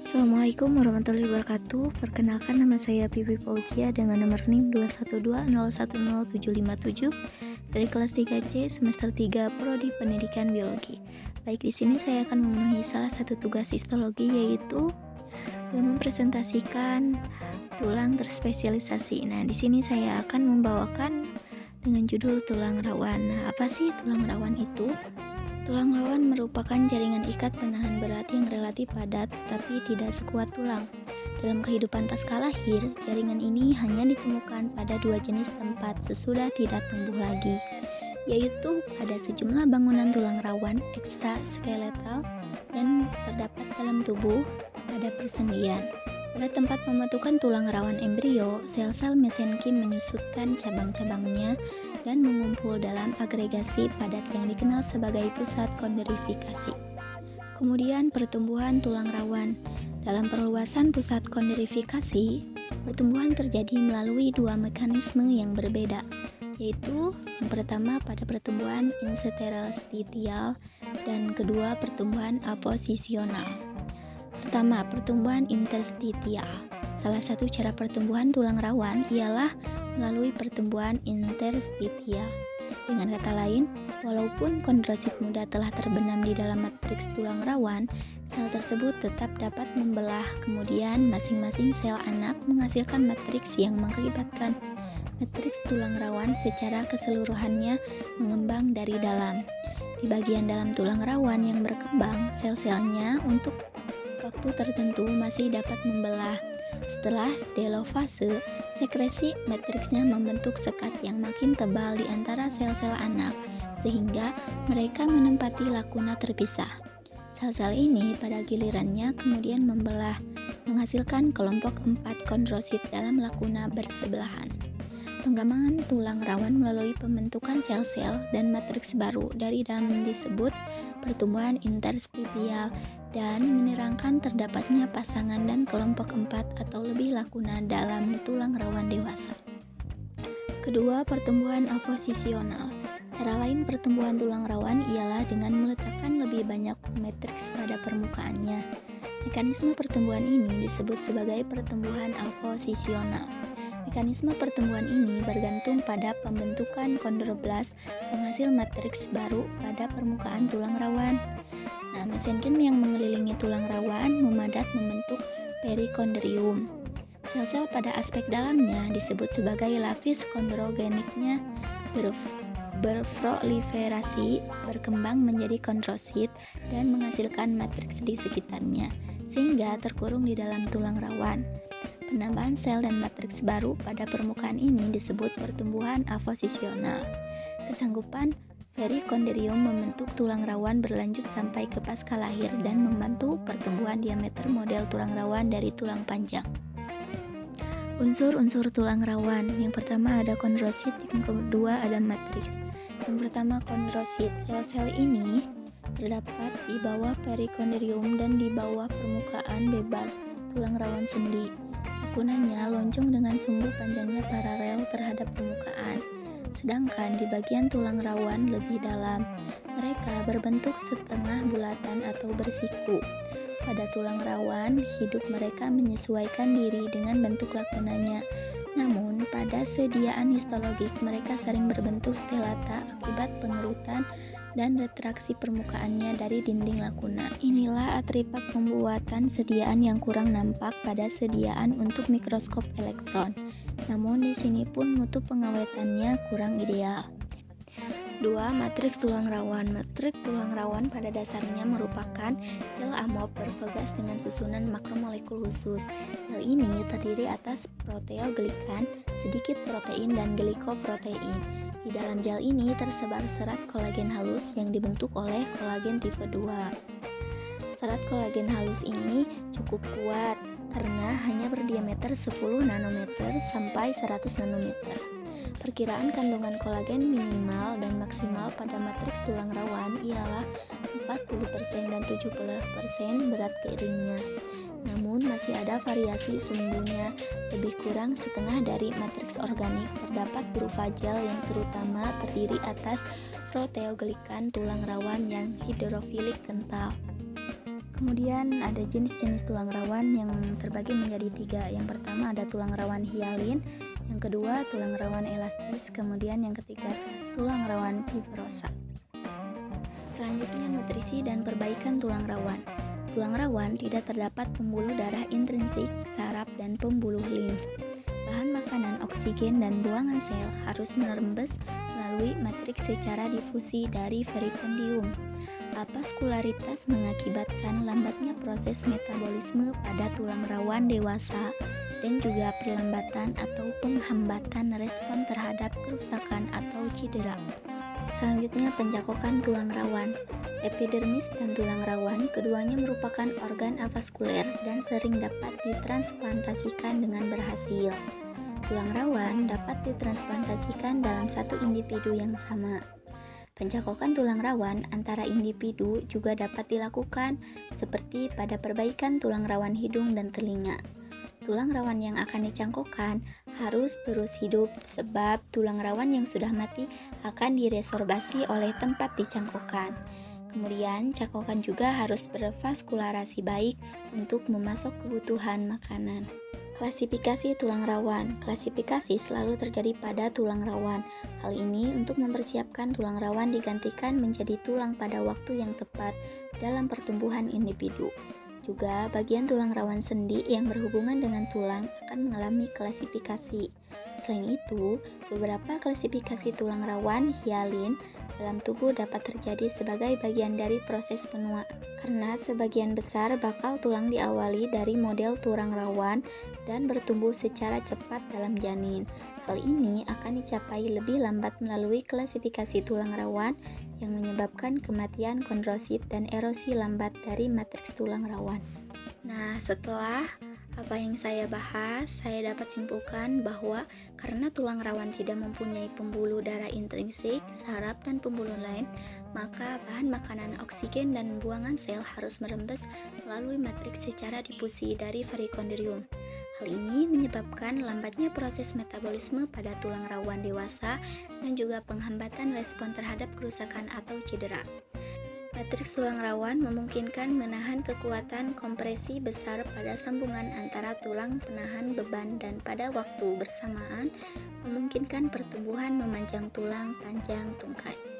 Assalamualaikum warahmatullahi wabarakatuh. Perkenalkan, nama saya Pipi Fauzia dengan nomor NIM 212010757 dari kelas 3C semester 3 Prodi Pendidikan Biologi. Baik, di sini saya akan memenuhi salah satu tugas histologi, yaitu mempresentasikan tulang terspesialisasi. Nah, di sini saya akan membawakan dengan judul tulang rawan. Nah, apa sih tulang rawan itu? Tulang rawan merupakan jaringan ikat penahan berat yang relatif padat tetapi tidak sekuat tulang. Dalam kehidupan pasca lahir, jaringan ini hanya ditemukan pada dua jenis tempat sesudah tidak tumbuh lagi, yaitu pada sejumlah bangunan tulang rawan ekstraskeletal dan terdapat dalam tubuh pada persendian. Pada tempat pembentukan tulang rawan embrio, sel-sel mesenkim menyusutkan cabang-cabangnya dan mengumpul dalam agregasi padat yang dikenal sebagai pusat konderifikasi. Kemudian pertumbuhan tulang rawan. Dalam perluasan pusat konderifikasi, pertumbuhan terjadi melalui dua mekanisme yang berbeda, yaitu yang pertama pada pertumbuhan interstitial dan kedua pertumbuhan aposisional. Pertama, pertumbuhan interstitial. Salah satu cara pertumbuhan tulang rawan ialah melalui pertumbuhan interstitial. Dengan kata lain, walaupun kondrosit muda telah terbenam di dalam matriks tulang rawan, sel tersebut tetap dapat membelah, kemudian masing-masing sel anak menghasilkan matriks yang mengakibatkan matriks tulang rawan secara keseluruhannya mengembang dari dalam. Di bagian dalam tulang rawan yang berkembang, sel-selnya untuk waktu tertentu masih dapat membelah. Setelah delofase, sekresi matriksnya membentuk sekat yang makin tebal di antara sel-sel anak, sehingga mereka menempati lakuna terpisah. Sel-sel ini pada gilirannya kemudian membelah, menghasilkan kelompok 4 kondrosit dalam lakuna bersebelahan. Pengembangan tulang rawan melalui pembentukan sel-sel dan matriks baru dari dalam disebut pertumbuhan interstitial dan menerangkan terdapatnya pasangan dan kelompok 4 atau lebih lakuna dalam tulang rawan dewasa. Kedua, pertumbuhan aposisional. Cara lain pertumbuhan tulang rawan ialah dengan meletakkan lebih banyak matriks pada permukaannya. Mekanisme pertumbuhan ini disebut sebagai pertumbuhan aposisional. Mekanisme pertumbuhan ini bergantung pada pembentukan kondroblast penghasil matriks baru pada permukaan tulang rawan. Nah, mesenkim yang mengelilingi tulang rawan memadat membentuk perikondrium. Sel-sel pada aspek dalamnya disebut sebagai lapis kondrogeniknya berproliferasi, berkembang menjadi kondrosit dan menghasilkan matriks di sekitarnya, sehingga terkurung di dalam tulang rawan. Penambahan sel dan matriks baru pada permukaan ini disebut pertumbuhan aposisional. Kesanggupan perikondrium membentuk tulang rawan berlanjut sampai ke pasca lahir dan membantu pertumbuhan diameter model tulang rawan dari tulang panjang. Unsur-unsur tulang rawan. Yang pertama ada kondrosit, yang kedua ada matriks. Yang pertama kondrosit. Sel-sel ini terdapat di bawah perikondrium dan di bawah permukaan bebas tulang rawan sendi. Lakunanya lonjong dengan sumbu panjangnya paralel terhadap permukaan. Sedangkan di bagian tulang rawan lebih dalam, mereka berbentuk setengah bulatan atau bersiku. Pada tulang rawan, hidup mereka menyesuaikan diri dengan bentuk lakunanya. Namun, pada sediaan histologik, mereka sering berbentuk stelata akibat pengerutan dan retraksi permukaannya dari dinding lakuna. Inilah atribut pembuatan sediaan yang kurang nampak pada sediaan untuk mikroskop elektron. Namun di sini pun mutu pengawetannya kurang ideal. 2. Matriks tulang rawan. Matriks tulang rawan pada dasarnya merupakan sel amorf bervagas dengan susunan makromolekul khusus. Sel ini terdiri atas proteoglikan, sedikit protein dan glikoprotein. Di dalam gel ini tersebar serat kolagen halus yang dibentuk oleh kolagen tipe 2. Serat kolagen halus ini cukup kuat karena hanya berdiameter 10 nanometer sampai 100 nanometer. Perkiraan kandungan kolagen minimal dan maksimal pada matriks tulang rawan ialah 40% dan 70% berat keiringnya. Namun masih ada variasi sumbunya, lebih kurang setengah dari matriks organik terdapat berupa gel yang terutama terdiri atas proteoglikan tulang rawan yang hidrofilik kental. Kemudian ada jenis-jenis tulang rawan yang terbagi menjadi tiga. Yang pertama ada tulang rawan hialin, yang kedua tulang rawan elastis, kemudian yang ketiga tulang rawan fibrosa. Selanjutnya nutrisi dan perbaikan tulang rawan. Tulang rawan tidak terdapat pembuluh darah intrinsik, saraf, dan pembuluh limf. Bahan makanan, oksigen, dan buangan sel harus merembes melalui matriks secara difusi dari perikondium. Avaskularitas mengakibatkan lambatnya proses metabolisme pada tulang rawan dewasa dan juga perlambatan atau penghambatan respon terhadap kerusakan atau cedera. Selanjutnya pencakokan tulang rawan. Epidermis dan tulang rawan keduanya merupakan organ avaskuler dan sering dapat ditransplantasikan dengan berhasil. Tulang rawan dapat ditransplantasikan dalam satu individu yang sama. Pencakokan tulang rawan antara individu juga dapat dilakukan seperti pada perbaikan tulang rawan hidung dan telinga. Tulang rawan yang akan dicangkokkan harus terus hidup sebab tulang rawan yang sudah mati akan diresorbasi oleh tempat dicangkokkan. Kemudian cangkokan juga harus bervaskularasi baik untuk memasok kebutuhan makanan. Klasifikasi tulang rawan. Klasifikasi selalu terjadi pada tulang rawan. Hal ini untuk mempersiapkan tulang rawan digantikan menjadi tulang pada waktu yang tepat dalam pertumbuhan individu. Juga bagian tulang rawan sendi yang berhubungan dengan tulang akan mengalami klasifikasi. Selain itu, beberapa klasifikasi tulang rawan hialin dalam tubuh dapat terjadi sebagai bagian dari proses penuaan. Karena sebagian besar bakal tulang diawali dari model tulang rawan dan bertumbuh secara cepat dalam janin. Hal ini akan dicapai lebih lambat melalui klasifikasi tulang rawan yang menyebabkan kematian kondrosit dan erosi lambat dari matriks tulang rawan. Nah, setelah apa yang saya bahas, saya dapat simpulkan bahwa karena tulang rawan tidak mempunyai pembuluh darah intrinsik, saraf, dan pembuluh lain, maka bahan makanan, oksigen, dan buangan sel harus merembes melalui matriks secara difusi dari perikondium. Hal ini menyebabkan lambatnya proses metabolisme pada tulang rawan dewasa dan juga penghambatan respon terhadap kerusakan atau cedera. Matriks tulang rawan memungkinkan menahan kekuatan kompresi besar pada sambungan antara tulang penahan beban dan pada waktu bersamaan memungkinkan pertumbuhan memanjang tulang panjang tungkai.